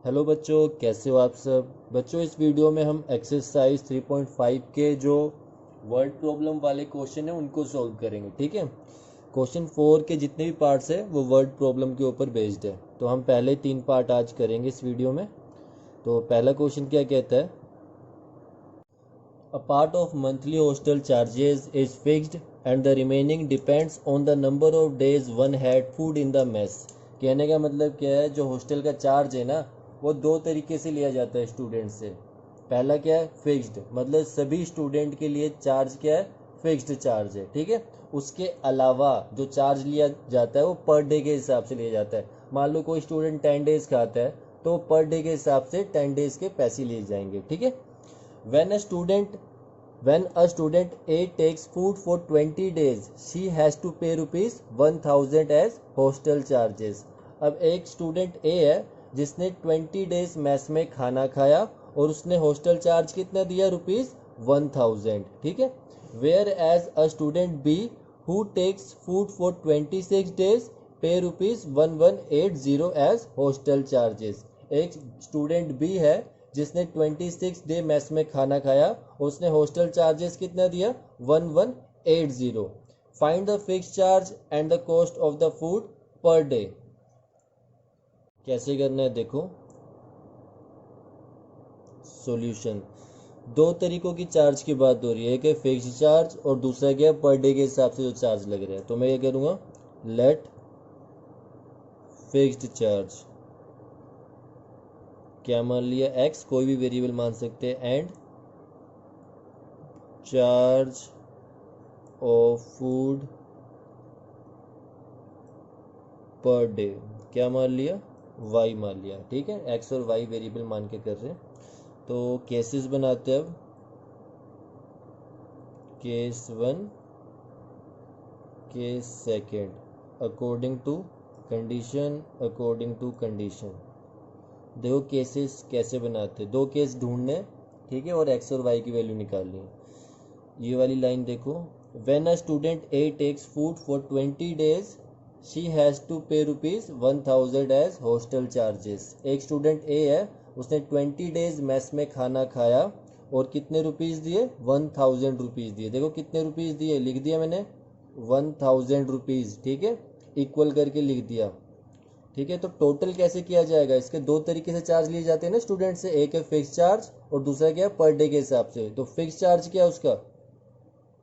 Hello बच्चों, कैसे हो आप सब। बच्चों, इस वीडियो में हम एक्सरसाइज 3.5 के जो वर्ड प्रॉब्लम वाले क्वेश्चन हैं उनको सॉल्व करेंगे। ठीक है। क्वेश्चन 4 के जितने भी पार्ट्स हैं वो वर्ड प्रॉब्लम के ऊपर बेस्ड है। तो हम पहले 3 पार्ट आज करेंगे इस वीडियो में। तो पहला क्वेश्चन क्या कहता है, a part of monthly hostel charges is fixed and the remaining depends on the number of days one had food in the mess. कहने का मतलब क्या है, जो हॉस्टल का चार्ज है ना वो दो तरीके से लिया जाता है स्टूडेंट से। पहला क्या है, फिक्स्ड, मतलब सभी स्टूडेंट के लिए चार्ज क्या है, फिक्स्ड चार्ज है। ठीक है। उसके अलावा जो चार्ज लिया जाता है वो पर डे के हिसाब से लिया जाता है। मान लो कोई स्टूडेंट 10 डेज खाता है तो पर डे के हिसाब से 10 डेज के पैसे लिए जाएंगे। ठीक है। When a student when a student A takes food for 20 days, she has to pay rupees 1000 as hostel charges. अब एक स्टूडेंट A है जिसने 20 डेज मैस में खाना खाया और उसने हॉस्टल चार्ज कितना दिया, रुपीज 1000। ठीक है। Whereas a student B who takes food for 26 days pay rupees 1180 as hostel charges. एक स्टूडेंट B है जिसने 26 डे मेस में खाना खाया और उसने हॉस्टल चार्जेस कितना दिया, 1180। Find the fix charge and the cost of the food per day. कैसे करना है देखो। सॉल्यूशन, दो तरीकों की चार्ज की बात हो रही है, एक है फिक्स चार्ज और दूसरा क्या है, पर डे के हिसाब से जो चार्ज लग रहा है। तो मैं क्या करूँगा, लेट फिक्स्ड चार्ज, क्या मान लिया, एक्स, कोई भी वेरिएबल मान सकते हैं, and charge of food per day, क्या मान लिया, वाई मान लिया। ठीक है। एक्स और वाई वेरिएबल मान के कर रहे हैं। तो केसेस बनाते हैं अब। Case 1, case second, according to condition, according to condition. देखो केसेस कैसे बनाते हैं, दो केस ढूंढने। ठीक है। और एक्स और वाई की वैल्यू निकालनी है। ये वाली लाइन देखो, when a student A takes food for 20 days she has to pay rupees 1000 as hostel charges. एक स्टूडेंट ए है, उसने 20 डेज मेस में खाना खाया और कितने रुपीज़ दिए, 1000 रुपीज़ दिए। देखो कितने रुपीज़ दिए, लिख दिया मैंने 1000 रुपीज़। ठीक है। इक्वल करके लिख दिया। ठीक है। तो टोटल कैसे किया जाएगा, इसके दो तरीके से चार्ज लिए जाते हैं ना स्टूडेंट से, एक है फिक्स चार्ज और दूसरा क्या है, पर डे के हिसाब से। तो फिक्स चार्ज क्या है उसका,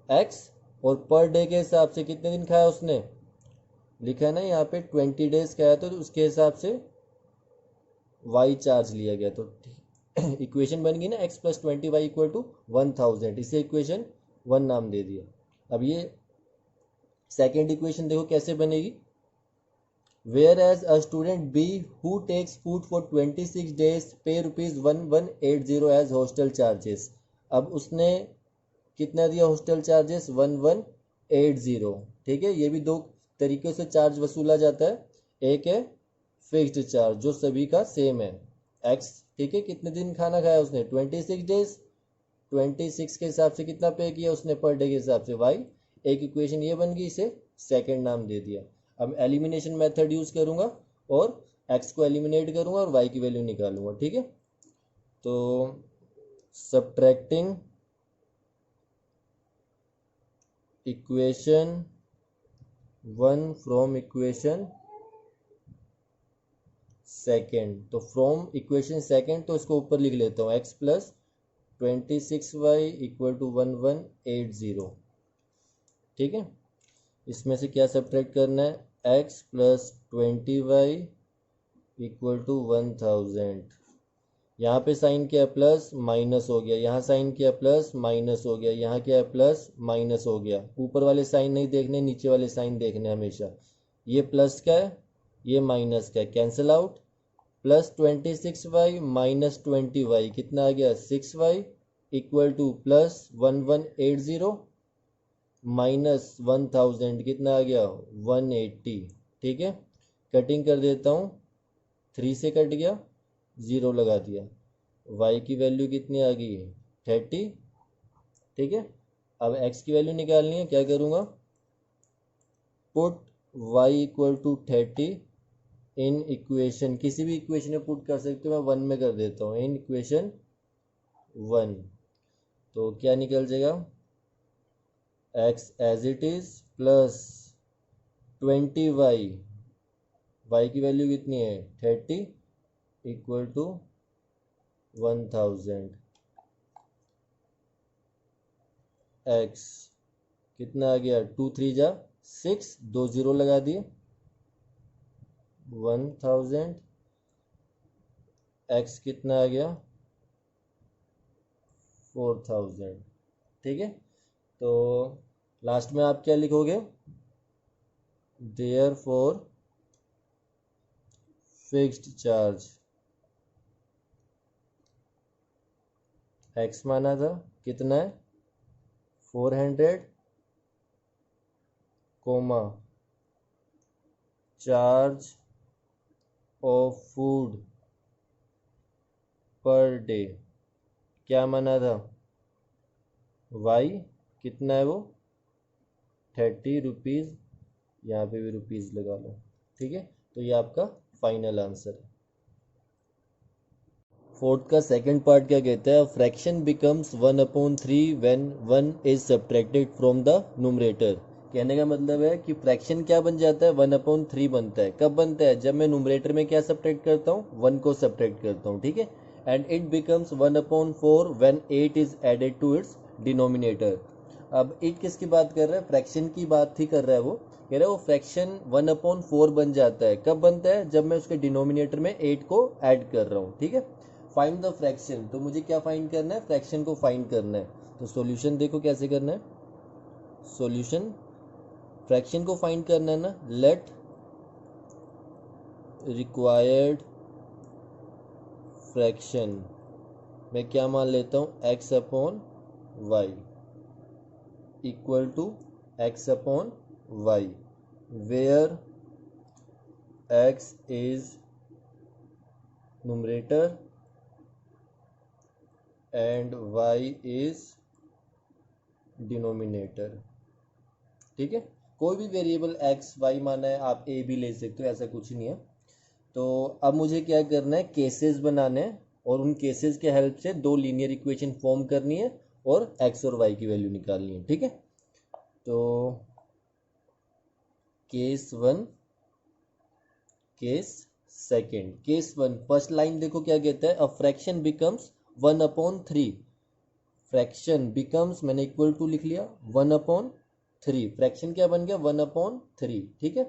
एक्स, और पर डे के हिसाब से कितने दिन खाया उसने, लिखा है ना यहाँ पे 20 डेज खाया, तो उसके हिसाब से वाई चार्ज लिया गया। तो इक्वेशन बन गई ना, X plus 20 Y equal to 1000। इसे इक्वेशन 1 नाम दे दिया। अब ये सेकेंड इक्वेशन देखो कैसे बनेगी, whereas a student B who takes food for 26 days pay rupees 1180 as hostel charges. अब उसने कितना दिया हॉस्टल चार्जेस, 1180। ठीक है। ये भी दो तरीके से चार्ज वसूला जाता है। एक है फिक्स्ड चार्ज जो सभी का सेम है, एक्स। ठीक है। कितने दिन खाना खाया उसने, 26 डेज, 26 के हिसाब से कितना पे किया उसने पर डे के हिसाब से, वाई। एक इक्वेशन ये बन गई, इसे सेकंड नाम दे दिया। अब एलिमिनेशन मेथड यूज करूंगा और एक्स को एलिमिनेट करूंगा और वाई की वैल्यू निकालूंगा। ठीक है। तो subtracting equation 1 from equation second, तो फ्रॉम इक्वेशन सेकेंड तो इसको ऊपर लिख लेता हूँ, x plus 26y equal to 1180। ठीक है। इसमें से क्या सब्ट्रैक्ट करना है, x plus 20y equal to 1000। यहाँ पे साइन किया प्लस माइनस हो गया, यहाँ साइन किया प्लस माइनस हो गया, यहाँ क्या है प्लस माइनस हो गया। ऊपर वाले साइन नहीं देखने, नीचे वाले साइन देखने हमेशा। ये प्लस का है, ये माइनस का है, cancel out. Plus 26y minus 20y कितना आ गया, 6y equal two plus 1180 minus 1000 कितना आ गया, 180। ठीक है। कटिंग कर देता हूँ, 3 से कट गया, 0 लगा दिया। y की वैल्यू कितनी आ गई, 30। ठीक है। अब x की वैल्यू निकालनी है, क्या करूँगा, put y equal to 30 in equation, किसी भी इक्वेशन में पुट कर सकते हो, मैं 1 में कर देता हूँ, इन इक्वेशन 1, तो क्या निकल जाएगा, x as it is plus 20y, y की वैल्यू कितनी है 30, इक्वल टू 1000, x कितना आ गया 2 3 जा 6, 2 0 लगा दिए, 1000, x कितना आ गया 4000। ठीक है, तो लास्ट में आप क्या लिखोगे, therefore fixed charge x माना था कितना है 400, comma charge of food per day क्या माना था y कितना है वो 30 रुपीज़, यहाँ पे भी रुपीज़ लगा लो। ठीक है, तो ये आपका फाइनल आंसर है। फोर्थ का सेकंड पार्ट क्या कहता है, fraction becomes 1/3 when 1 is subtracted from the numerator. कहने का मतलब है कि फ्रैक्शन क्या बन जाता है 1/3 बनता है। कब बनता है, जब मैं न्यूमरेटर में क्या सब्ट्रैक्ट करता हूँ 1 को सब्ट्रैक्ट करता हूँ। ठीक है, and it becomes 1/4 when 8 is added to its denominator. अब 8 किसकी बात कर रहा है, फ्रैक्शन की बात ही कर रहा है वो, कह रहा है वो फ्रैक्शन 1/4 बन जाता है। कब बनता है, जब मैं उसके डिनोमिनेटर में 8 को ऐड कर रहा हूँ। ठीक है, फाइंड द फ्रैक्शन, तो मुझे क्या फाइंड करना है, फ्रैक्शन को फाइंड करना है। तो सॉल्यूशन देखो कैसे करना है, सॉल्यूशन फ्रैक्शन को फाइंड करना है ना, लेट रिक्वायर्ड फ्रैक्शन मैं क्या मान लेता हूँ x/y equal to x/y, where x is numerator and y is denominator. ठीक है, कोई भी वेरिएबल x y माना है, आप a भी ले सकते हो, ऐसा कुछ नहीं है। तो अब मुझे क्या करना है, केसेस बनाने हैं और उन केसेस के हेल्प से दो लीनियर इक्वेशन फॉर्म करनी है और x और y की वैल्यू निकालनी है। ठीक है, तो case 1 case second. Case 1 first line देखो क्या कहता है, a fraction becomes 1/3, fraction becomes मैंने इक्वल टू लिख लिया 1/3, फ्रैक्शन क्या बन गया 1/3। ठीक है,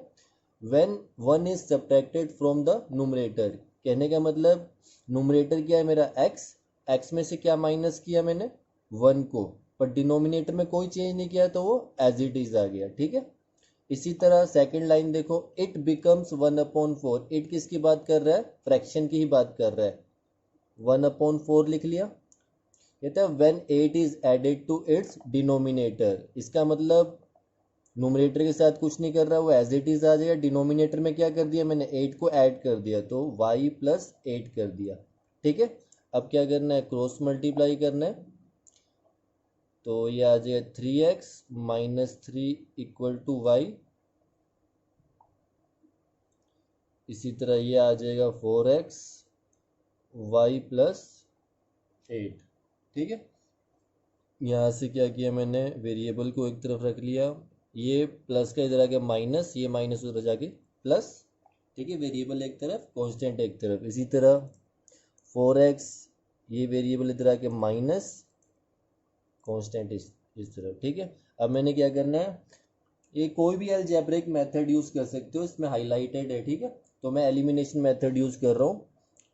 when 1 is subtracted from the numerator, कहने का मतलब न्यूमरेटर क्या है मेरा x में से क्या माइनस किया मैंने 1 को, पर डिनोमिनेटर में कोई चेंज नहीं किया तो वो एज इट इज आ गया। ठीक है, इसी तरह सेकंड लाइन देखो, इट बिकम्स 1/4, इट किसकी बात कर रहा है, फ्रैक्शन की ही बात कर रहा है, 1/4 लिख लिया। कहता है when 8 is added to its denominator, इसका मतलब न्यूमरेटर के साथ कुछ नहीं कर रहा, वो एज इट इज आ जाएगा। डिनोमिनेटर में क्या कर दिया मैंने 8 को ऐड कर दिया, तो y + 8 कर दिया। ठीक है, अब क्या करना है, क्रॉस मल्टीप्लाई करना है, तो ये आ जाएगा 3x - 3 = y, इसी तरह ये आ जाएगा 4x y + 8। ठीक है, यहाँ से क्या किया मैंने, वेरिएबल को एक तरफ रख लिया, ये प्लस का इधर आके माइनस, ये माइनस उधर जाके प्लस। ठीक है, वेरिएबल एक तरफ कांस्टेंट एक तरफ, इसी तरह 4x ये वेरिएबल इधर आके माइनस कांस्टेंट इस तरफ। ठीक है, अब मैंने क्या करना है, ये कोई भी अलजेब्रिक मेथड यूज़ कर सकते हो, इसमें हाईलाइटेड है। ठीक है, तो मैं एलिमिनेशन मेथड यूज़ कर रहा हूँ,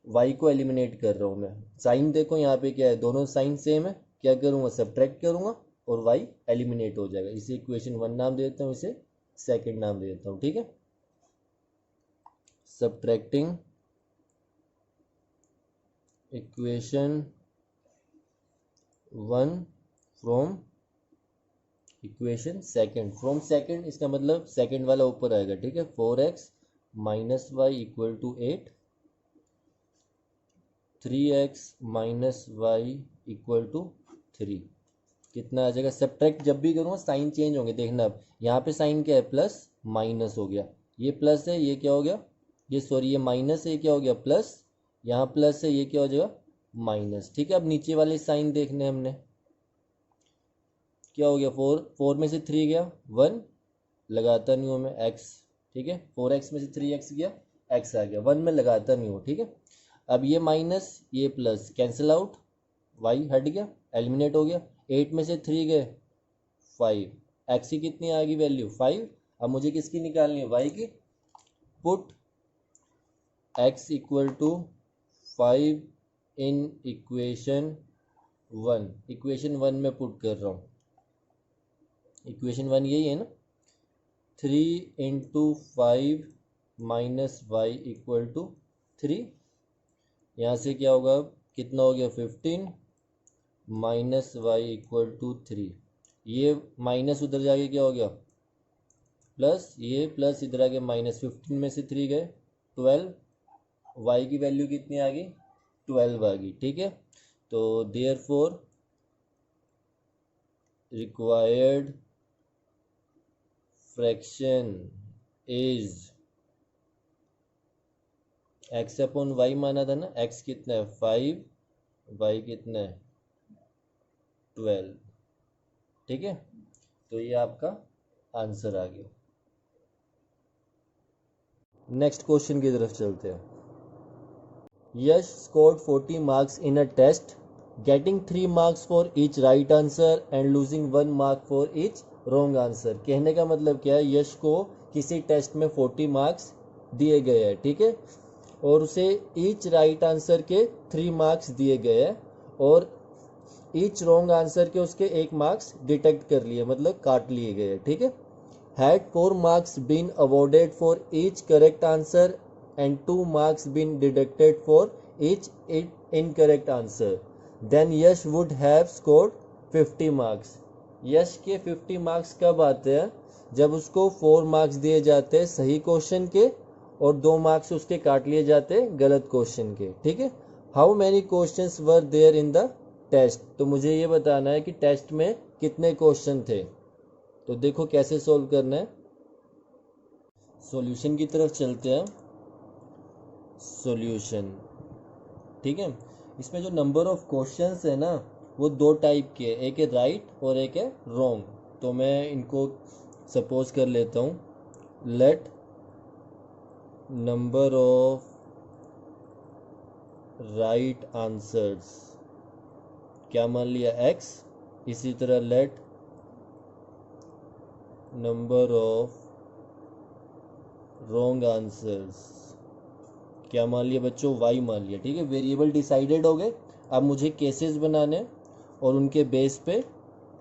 y को एलिमिनेट कर रहा हूँ मैं। साइन देखो यहाँ पे क्या है, दोनों साइन सेम है, क्या करूँगा सब्ट्रैक्ट करूँगा और y एलिमिनेट हो जाएगा। इसे इक्वेशन 1 नाम दे देता हूँ, इसे सेकंड नाम दे देता हूँ। ठीक है, subtracting equation 1 from equation second, from second इसका मतलब सेकंड वाला ऊपर आएगा। ठीक है, 4x - y = 8, 3x - y = 3, कितना आ जाएगा, सब्ट्रैक्ट जब भी करूँगा साइन चेंज होंगे, देखना अब यहाँ पे साइन क्या है प्लस माइनस हो गया, ये प्लस है ये क्या हो गया ये सॉरी ये माइनस है, ये क्या हो गया प्लस, यहाँ प्लस है, ये क्या हो जाएगा माइनस। ठीक है, अब नीचे वाले साइन देखने हमने, क्या हो गया 4 में से 3 गया 1, लगाता नहीं हूँ मैं x। ठीक है, 4x में से 3x गया x आ गया, 1 में लगाता नहीं हूँ। ठीक है, अब ये माइनस ये प्लस कैंसिल आउट, y हट गया एलिमिनेट हो गया, 8 में से 3 गए 5, x की कितनी आ गई वैल्यू 5। अब मुझे किसकी निकालनी है y की। Put x equal to 5 in equation 1, equation 1 में पुट कर रहा हूँ, इक्वेशन 1 यही है ना, 3 into 5 minus Y equal to 3। यहाँ से क्या होगा, कितना हो गया 15 माइनस वाई इक्वल टू 3। ये माइनस उधर जाके क्या हो गया प्लस, ये प्लस इधर आ गया माइनस, 15 में से 3 गए 12, वाई की वैल्यू कितनी आ गई 12 आ गई। ठीक है, तो therefore required fraction is x upon Y माना था ना, x कितना है 5, y कितना है 12। ठीक है, तो ये आपका आंसर आ गया। नेक्स्ट क्वेश्चन की तरफ चलते हैं। Yash scored 40 marks in a test, getting 3 marks for each right answer and losing 1 mark for each wrong answer. कहने का मतलब क्या है, यश को किसी टेस्ट में 40 मार्क्स दिए गए हैं। ठीक है, और उसे ईच राइट आंसर के 3 मार्क्स दिए गए हैं और ईच रॉन्ग आंसर के उसके 1 मार्क्स डिटेक्ट कर लिए, मतलब काट लिए गए हैं। ठीक है, had 4 marks been awarded for each correct answer and 2 marks been deducted for each incorrect answer, then Yash would have scored 50 marks। यश के 50 मार्क्स कब आते हैं, जब उसको 4 मार्क्स दिए जाते हैं सही क्वेश्चन के और 2 मार्क्स उसके काट लिए जाते हैं गलत क्वेश्चन के। ठीक है, how many questions were there in the test, तो मुझे ये बताना है कि टेस्ट में कितने क्वेश्चन थे। तो देखो कैसे सोल्व करना है, सॉल्यूशन की तरफ चलते हैं। सॉल्यूशन, ठीक है, इसमें जो नंबर ऑफ क्वेश्चंस है ना वो 2 टाइप के, एक है राइट और एक है रॉन्ग। तो मैं इनको सपोज कर लेता हूँ, let number of right answers क्या मान लिया x, इसी तरह let number of wrong answers क्या मान लिया बच्चों y मान लिया। ठीक है, वेरिएबल डिसाइडेड हो गए। अब मुझे केसेस बनाने और उनके बेस पे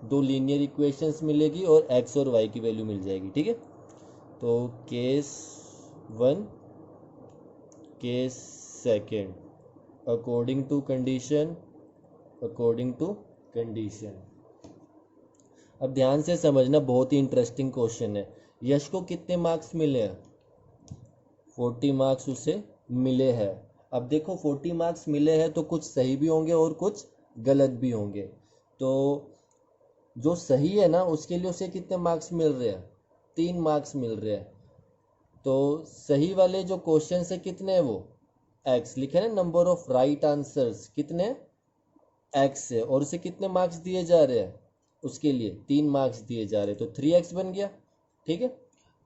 2 लीनियर इक्वेशंस मिलेगी और x और y की वैल्यू मिल जाएगी। ठीक है, तो case 1 case second according to condition, according to condition. अब ध्यान से समझना, बहुत ही इंटरेस्टिंग क्वेश्चन है। यश को कितने मार्क्स मिले हैं, 40 मार्क्स उसे मिले हैं। अब देखो 40 मार्क्स मिले हैं तो कुछ सही भी होंगे और कुछ गलत भी होंगे। तो जो सही है ना उसके लिए उसे कितने मार्क्स मिल रहे हैं, 3 मार्क्स मिल रहे हैं। तो सही वाले जो क्वेश्चन है कितने हैं, वो x लिखे ना, नंबर ऑफ राइट आंसर्स कितने x है और उसे कितने मार्क्स दिए जा रहे हैं, उसके लिए 3 मार्क्स दिए जा रहे हैं, तो 3x बन गया। ठीक है,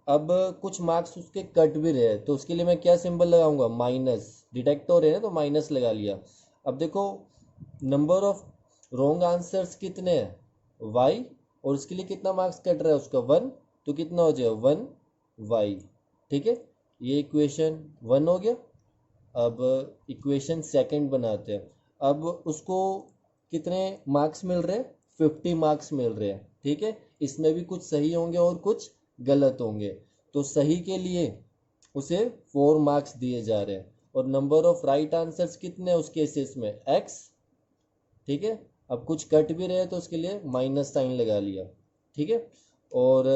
अब कुछ मार्क्स उसके कट भी रहे तो उसके लिए मैं क्या सिंबल लगाऊंगा, माइनस, डिटेक्ट हो रहे हैं तो माइनस लगा लिया। अब देखो नंबर ऑफ रॉन्ग आंसर्स कितने हैं y और उसके लिए कितना मार्क्स कट रहा है उसका 1, तो कितना हो जाएगा 1y। ठीक है, ये इक्वेशन 1 हो गया। अब इक्वेशन सेकंड बनाते हैं। अब उसको कितने मार्क्स मिल रहे हैं, 50 मार्क्स मिल रहे हैं। ठीक है, इसमें भी कुछ सही होंगे और कुछ गलत होंगे। तो सही के लिए उसे 4 मार्क्स दिए जा रहे हैं और नंबर ऑफ राइट आंसर्स कितने हैं उस केसेस में x। ठीक है, अब कुछ कट भी रहे तो उसके लिए माइनस साइन लगा लिया। ठीक है, और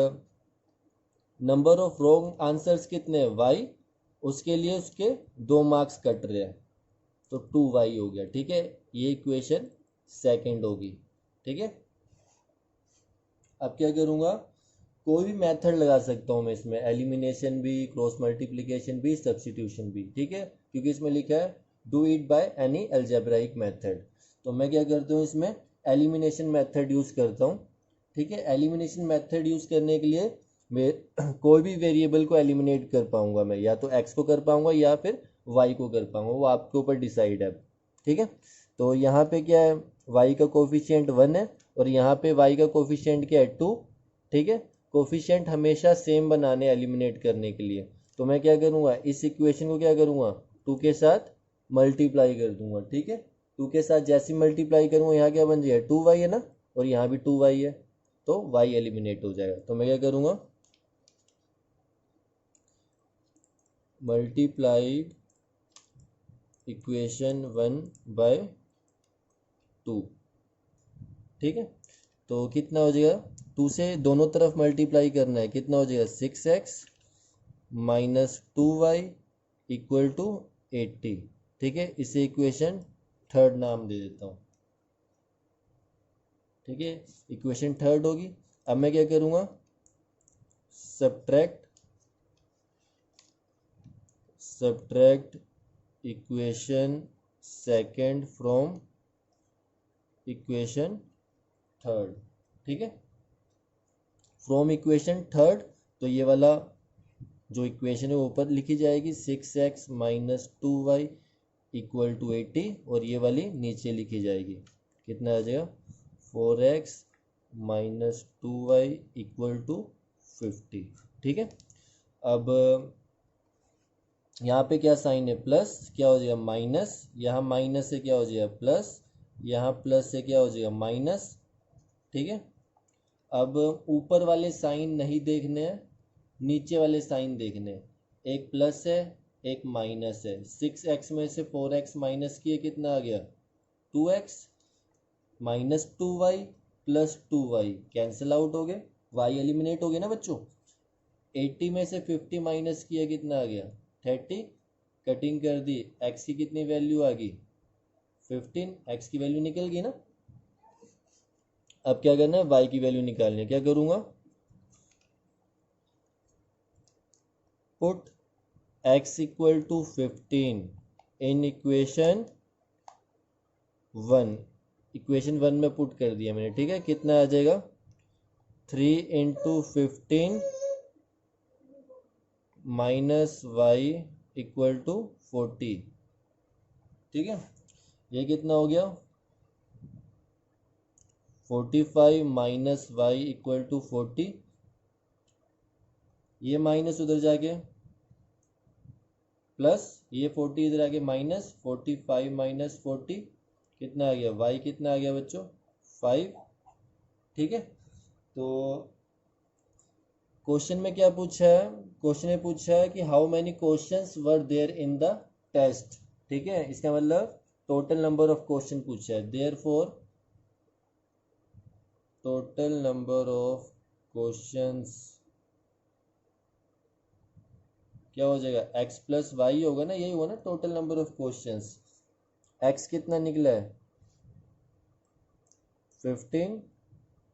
नंबर ऑफ रॉन्ग आंसर्स कितने हैं y, उसके लिए उसके 2 मार्क्स कट रहे हैं तो 2y हो गया। ठीक है, ये इक्वेशन सेकंड होगी। ठीक है, अब क्या करूँगा, कोई भी मेथड लगा सकता हूँ मैं इसमें, एलिमिनेशन भी, क्रॉस मल्टीप्लिकेशन भी, सब्स्टिट्यूशन भी, ठीक है, क्योंकि इसमें लिखा है do it by any algebraic method. तो मैं क्या करता हूँ इसमें एलिमिनेशन मेथड यूज़ करता हूँ, ठीक है। एलिमिनेशन मेथड यूज़ करने के लिए मैं कोई भी वेरिएबल को एलिमिनेट कर पाऊंगा, मैं या तो एक्स को कर पाऊंगा या फिर वाई को कर पाऊंगा, वो आपके ऊपर डिसाइड है, ठीक है। तो यहाँ पे क्या है, वाई का कोफिशिएंट 1 है और यहाँ पे वाई का कोफिशिएंट क्या है 2, ठीक है। कोफिशिएंट हमेशा सेम बनाने एलिमिनेट करने के लिए, तो मैं क्या करूँगा, इस इक्वेशन को क्या करूँगा, 2 के साथ मल्टीप्लाई कर दूंगा, ठीक है। 2 के साथ जैसे मल्टीप्लाई करूँगा यहाँ क्या बन जाएगा 2y है ना, और यहाँ भी 2y है, तो y एलिमिनेट हो जाएगा। तो मैं क्या करूँगा, मल्टीप्लाई इक्वेशन 1 बाय 2, ठीक है। तो कितना हो जाएगा, 2 से दोनों तरफ मल्टीप्लाई करना है, कितना हो जाएगा 6x minus 2y equal to 80, ठीक है। इसे इक्वेशन थर्ड नाम दे देता हूँ, ठीक है, इक्वेशन थर्ड होगी। अब मैं क्या करूँगा, subtract equation second from equation third, ठीक है। फ्रॉम इक्वेशन थर्ड, तो ये वाला जो इक्वेशन है ऊपर लिखी जाएगी 6x minus 2y equal to 80, और ये वाली नीचे लिखी जाएगी, कितना आ जाएगा 4x minus 2y equal to 50, ठीक है। अब यहाँ पे क्या साइन है, प्लस, क्या हो जाएगा माइनस, यहाँ माइनस से क्या हो जाएगा प्लस, यहाँ प्लस से क्या हो जाएगा माइनस, ठीक है। अब ऊपर वाले साइन नहीं देखने हैं, नीचे वाले साइन देखने हैं, एक प्लस है एक माइनस है। 6x में से 4x माइनस किए कितना आ गया 2x, minus 2y plus 2y cancel out हो गए, y एलिमिनेट हो गया ना बच्चों। 80 में से 50 माइनस किया कितना आ गया 30, कटिंग कर दी, x की कितनी वैल्यू आ गई 15, x की वैल्यू निकल गई ना। अब क्या करना है, y की वैल्यू निकालनी है, क्या करूँगा, put x equal to 15 in equation 1, equation 1 में पुट कर दिया मैंने, ठीक है। कितना आ जाएगा 3 into 15 minus Y equal to 40, ठीक है। ये कितना हो गया 45 माइनस वाई इक्वल टू 40, ये माइनस उधर जाके प्लस, ये 40 इधर आके माइनस, 45 माइनस 40 कितना आ गया, y कितना आ गया बच्चों 5, ठीक है। तो क्वेश्चन में क्या पूछा है, क्वेश्चन में पूछा है कि how many questions were there in the test, ठीक है। इसका मतलब टोटल नंबर ऑफ क्वेश्चन पूछा है, therefore total number of questions क्या हो जाएगा x प्लस वाई होगा ना, यही होगा ना total number of questions. x कितना निकला है 15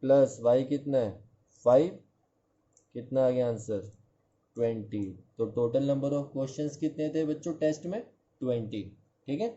प्लस y कितना है 5, कितना आ गया आंसर 20। तो टोटल नंबर ऑफ क्वेश्चंस कितने थे बच्चों टेस्ट में 20, ठीक है।